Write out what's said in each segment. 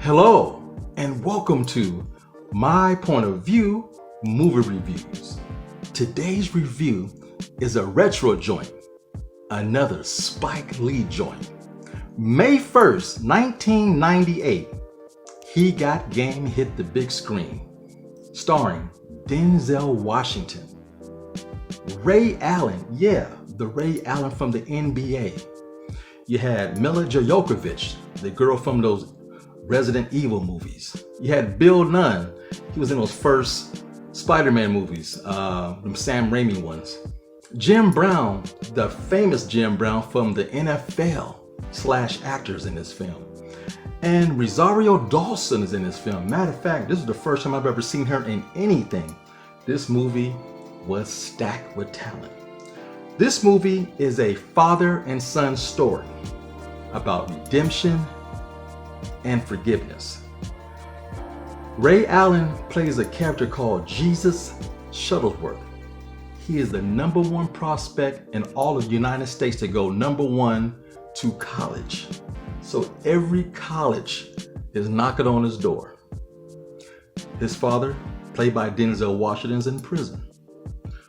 Hello, and welcome to My Point of View Movie Reviews. Today's review is a retro joint, another Spike Lee joint. May 1st, 1998, He Got Game hit the big screen, starring Denzel Washington, Ray Allen, the Ray Allen from the NBA. You had Mila Jovovich, the girl from those Resident Evil movies. You had Bill Nunn. He was in those first Spider-Man movies, them Sam Raimi ones. Jim Brown, the famous Jim Brown from the NFL/actors in this film. And Rosario Dawson is in this film. Matter of fact, this is the first time I've ever seen her in anything. This movie was stacked with talent. This movie is a father and son story about redemption and forgiveness. Ray Allen plays a character called Jesus Shuttlesworth. He is the #1 prospect in all of the United States to go #1 to college. So every college is knocking on his door. His father, played by Denzel Washington, is in prison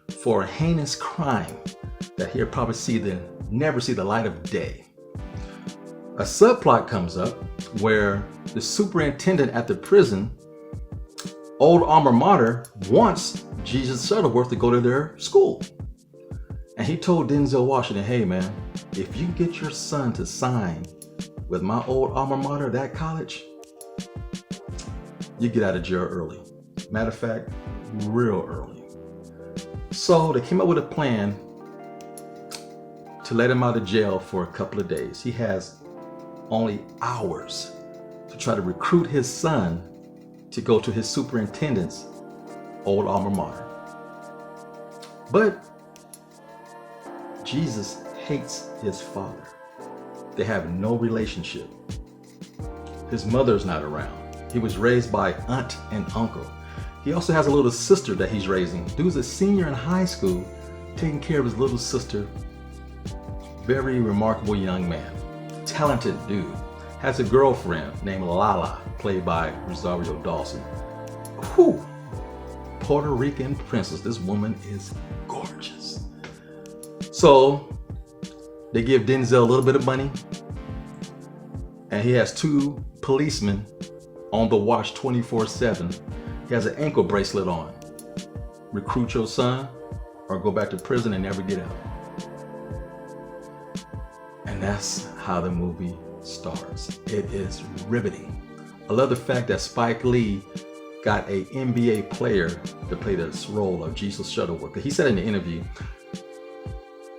for a heinous crime that he'll probably never see the light of day. A subplot comes up where the superintendent at the prison, old alma mater, wants Jesus Shuttlesworth to go to their school. And he told Denzel Washington, hey man, if you get your son to sign with my old alma mater, that college, you get out of jail early. Matter of fact, real early. So they came up with a plan to let him out of jail for a couple of days. He has only hours to try to recruit his son to go to his superintendent's old alma mater. But Jesus hates his father. They have no relationship. His mother's not around. He was raised by aunt and uncle. He also has a little sister that he's raising. Dude's a senior in high school, taking care of his little sister. Very remarkable young man. Talented dude. Has a girlfriend named Lala, played by Rosario Dawson. Whew. Puerto Rican princess. This woman is gorgeous. So they give Denzel a little bit of money, and he has 2 policemen on the watch 24/7. He has an ankle bracelet on. Recruit your son or go back to prison and never get out. And that's how the movie starts. It is riveting. I love the fact that Spike Lee got a NBA player to play this role of Jesus Shuttlesworth. He said in the interview,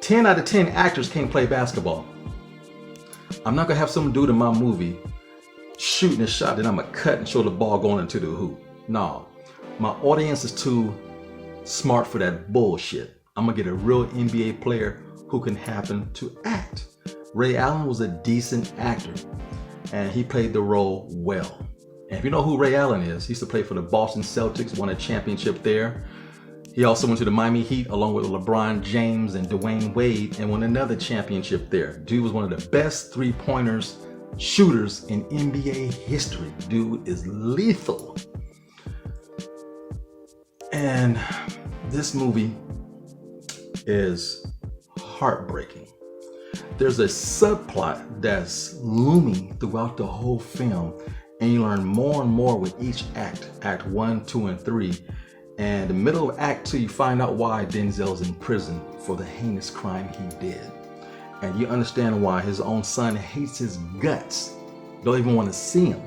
10 out of 10 actors can't play basketball. I'm not gonna have some dude in my movie shooting a shot, then I'm gonna cut and show the ball going into the hoop. No, my audience is too smart for that bullshit. I'm gonna get a real NBA player who can happen to act. Ray Allen was a decent actor, and he played the role well. And if you know who Ray Allen is, he used to play for the Boston Celtics, won a championship there. He also went to the Miami Heat along with LeBron James and Dwayne Wade and won another championship there. Dude was one of the best three-pointers shooters in NBA history. Dude is lethal. And this movie is heartbreaking. There's a subplot that's looming throughout the whole film, and you learn more and more with each act, act 1, 2, and 3. And the middle of act 2, you find out why Denzel's in prison for the heinous crime he did. And you understand why his own son hates his guts, don't even want to see him.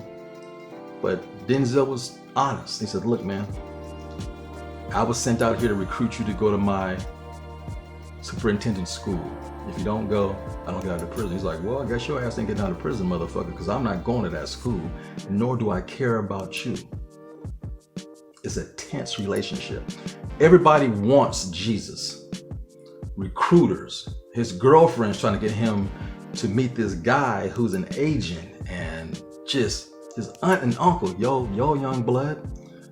But Denzel was honest. He said, look, man, I was sent out here to recruit you to go to my superintendent school. If you don't go, I don't get out of prison. He's like, well, I guess your ass ain't getting out of prison, motherfucker, because I'm not going to that school, nor do I care about you. It's a tense relationship. Everybody wants Jesus. Recruiters, his girlfriend's trying to get him to meet this guy who's an agent, and just his aunt and uncle, yo, young blood.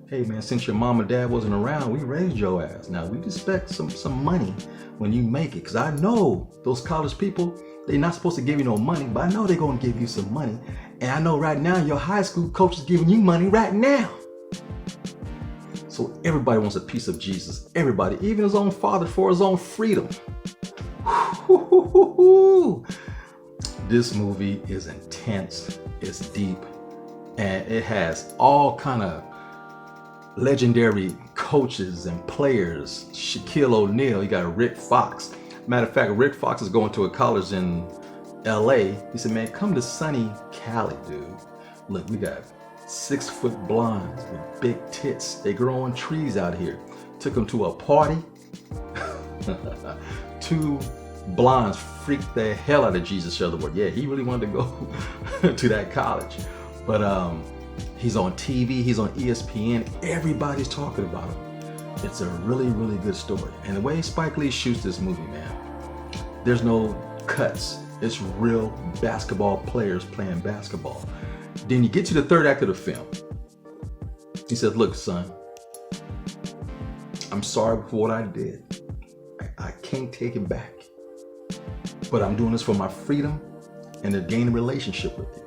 Hey man, since your mom and dad wasn't around, we raised your ass. Now we expect some money when you make it. Cause I know those college people, they're not supposed to give you no money, but I know they're gonna give you some money. And I know right now your high school coach is giving you money right now. So everybody wants a piece of Jesus. Everybody, even his own father, for his own freedom. This movie is intense, it's deep, and it has all kind of legendary coaches and players. Shaquille O'Neal, you got Rick Fox. Matter of fact, Rick Fox is going to a college in LA. He said, man, come to sunny Cali, dude. Look, we got 6-foot blondes with big tits. They grow on trees out here. Took them to a party. 2 blondes freaked the hell out of Jesus Shuttlesworth. Yeah, he really wanted to go to that college. But he's on TV, he's on ESPN. Everybody's talking about him. It's a really, really good story. And the way Spike Lee shoots this movie, man, there's no cuts. It's real basketball players playing basketball. Then you get to the third act of the film. He said, look, son, I'm sorry for what I did. I can't take it back. But I'm doing this for my freedom and to gain a relationship with you.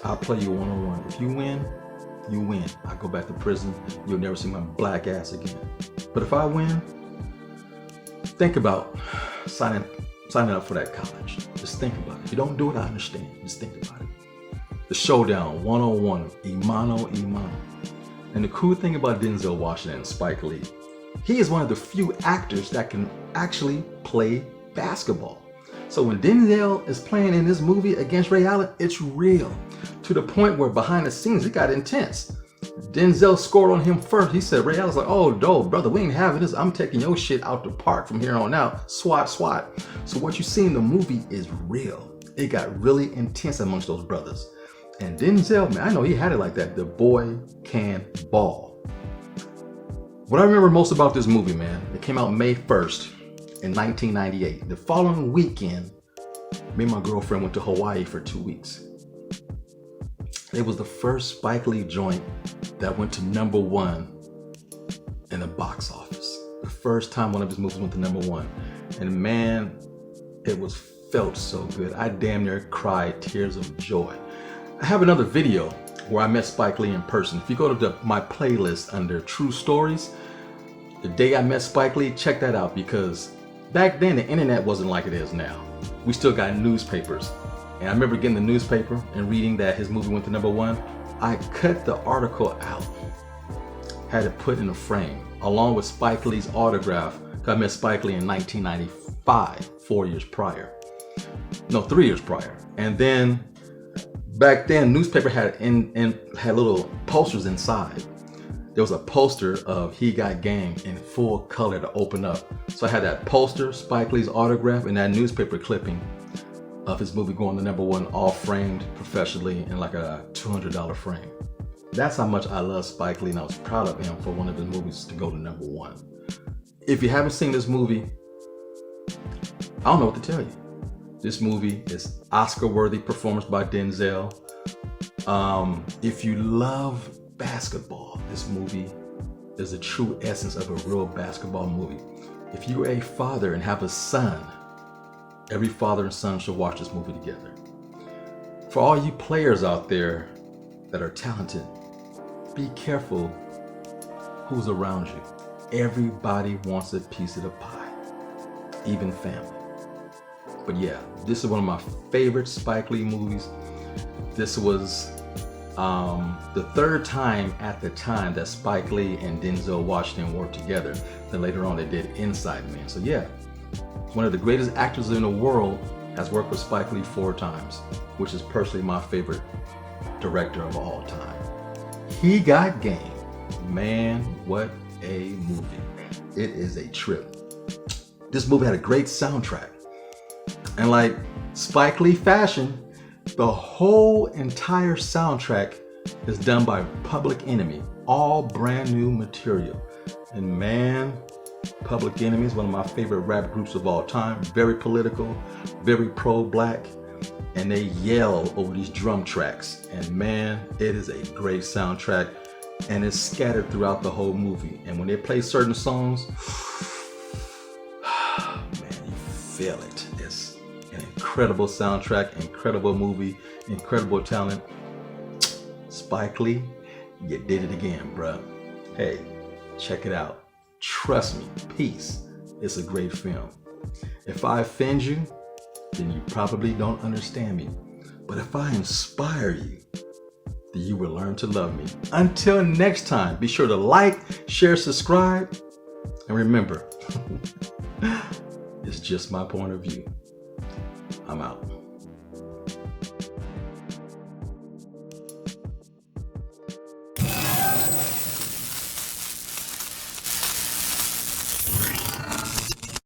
I'll play you one-on-one. If you win, you win. I go back to prison. You'll never see my black ass again. But if I win, think about signing up for that college. Just think about it. If you don't do it, I understand. Just think about it. The showdown, one-on-one, imano. And the cool thing about Denzel Washington and Spike Lee, he is one of the few actors that can actually play basketball. So when Denzel is playing in this movie against Ray Allen, it's real. To the point where behind the scenes, it got intense. Denzel scored on him first. He said, Ray Allen's like, oh, no, brother, we ain't having this. I'm taking your shit out the park from here on out. Swat. So what you see in the movie is real. It got really intense amongst those brothers. And Denzel, man, I know he had it like that. The boy can ball. What I remember most about this movie, man, it came out May 1st in 1998. The following weekend, me and my girlfriend went to Hawaii for 2 weeks. It was the first Spike Lee joint that went to #1 in the box office. The first time one of his movies went to #1. And man, it was felt so good. I damn near cried tears of joy. I have another video where I met Spike Lee in person. If you go to my playlist under True Stories, the day I met Spike Lee, check that out, because back then the internet wasn't like it is now. We still got newspapers. And I remember getting the newspaper and reading that his movie went to #1. I cut the article out, had it put in a frame, along with Spike Lee's autograph. I met Spike Lee in 1995, 4 years prior. No, 3 years prior. And then back then, newspaper had had little posters inside. There was a poster of He Got Game in full color to open up. So I had that poster, Spike Lee's autograph, and that newspaper clipping of his movie going to #1, all framed professionally in like a $200 frame. That's how much I love Spike Lee, and I was proud of him for one of his movies to go to #1. If you haven't seen this movie, I don't know what to tell you. This movie is Oscar-worthy performance by Denzel. If you love basketball, this movie is the true essence of a real basketball movie. If you're a father and have a son, every father and son should watch this movie together. For all you players out there that are talented, be careful who's around you. Everybody wants a piece of the pie, even family. But yeah, this is one of my favorite Spike Lee movies. This was the third time at the time that Spike Lee and Denzel Washington worked together. Then later on they did Inside Man. So yeah, one of the greatest actors in the world has worked with Spike Lee 4 times, which is personally my favorite director of all time. He Got Game. Man, what a movie. It is a trip. This movie had a great soundtrack. And like Spike Lee fashion, the whole entire soundtrack is done by Public Enemy, all brand new material. And man, Public Enemy is one of my favorite rap groups of all time. Very political, very pro-black, and they yell over these drum tracks. And man, it is a great soundtrack, and it's scattered throughout the whole movie. And when they play certain songs, man, you feel it. It's an incredible soundtrack, incredible movie. incredible talent. Spike Lee, you did it again, bruh. Hey, check it out. Trust me, Peace is a great film. If I offend you, then you probably don't understand me. But if I inspire you, then you will learn to love me. Until next time, be sure to like, share, subscribe, and remember, it's just my point of view. I'm out.